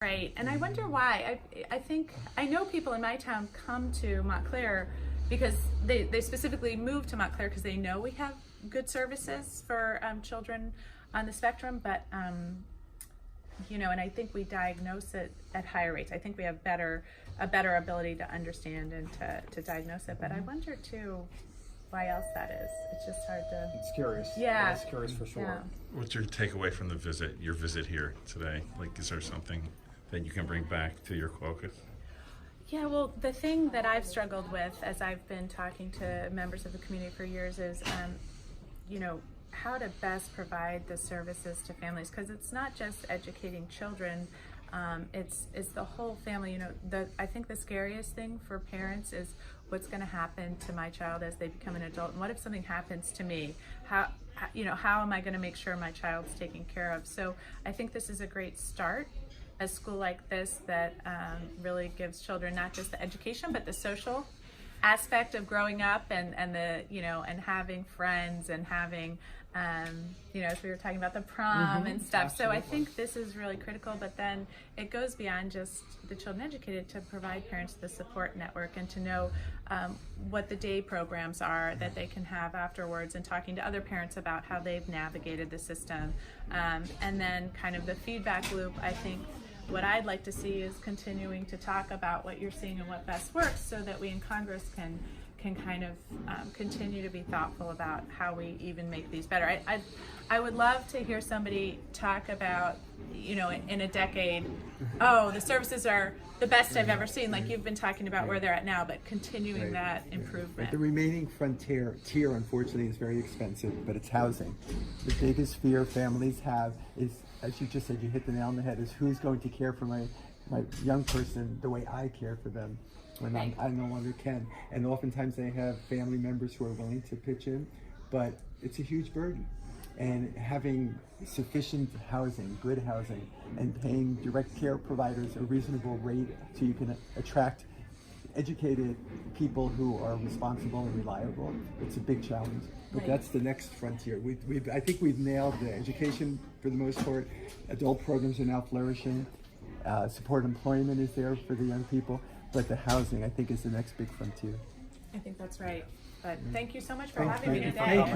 Right, and I wonder why. I think, I know people in my town come to Montclair because they specifically move to Montclair because they know we have good services for children on the spectrum, but you know, and I think we diagnose it at higher rates. I think we have a better ability to understand and to diagnose it, but I wonder too why else that is. It's just hard to... It's curious. Yeah. It's curious for sure. Yeah. What's your takeaway from your visit here today? Like, is there something that you can bring back to your caucus? Yeah, well, the thing that I've struggled with as I've been talking to members of the community for years is, you know, how to best provide the services to families, because it's not just educating children, it's the whole family. You know, I think the scariest thing for parents is what's going to happen to my child as they become an adult, and what if something happens to me? How am I going to make sure my child's taken care of? So I think this is a great start, a school like this that really gives children not just the education but the social aspect of growing up and the, you know, and having friends and having you know, as we were talking about the prom and stuff. Absolutely. So I think this is really critical, but then it goes beyond just the children educated to provide parents the support network and to know what the day programs are that they can have afterwards, and talking to other parents about how they've navigated the system, and then kind of the feedback loop. I think what I'd like to see is continuing to talk about what you're seeing and what best works, so that we in Congress can kind of continue to be thoughtful about how we even make these better. I would love to hear somebody talk about, you know, in a decade, oh, the services are the best I've ever seen, like you've been talking about where they're at now, but continuing that improvement. The remaining frontier tier, unfortunately, is very expensive, but it's housing. The biggest fear families have is, as you just said, you hit the nail on the head, is who's going to care for my young person the way I care for them when I no longer can. And oftentimes they have family members who are willing to pitch in, but it's a huge burden. And having sufficient housing, good housing, and paying direct care providers a reasonable rate so you can attract educated people who are responsible and reliable, it's a big challenge. But that's the next frontier. I think we've nailed the education for the most part. Adult programs are now flourishing. Support employment is there for the young people. But the housing, I think, is the next big frontier. I think that's right. But thank you so much for having me today. Thank you.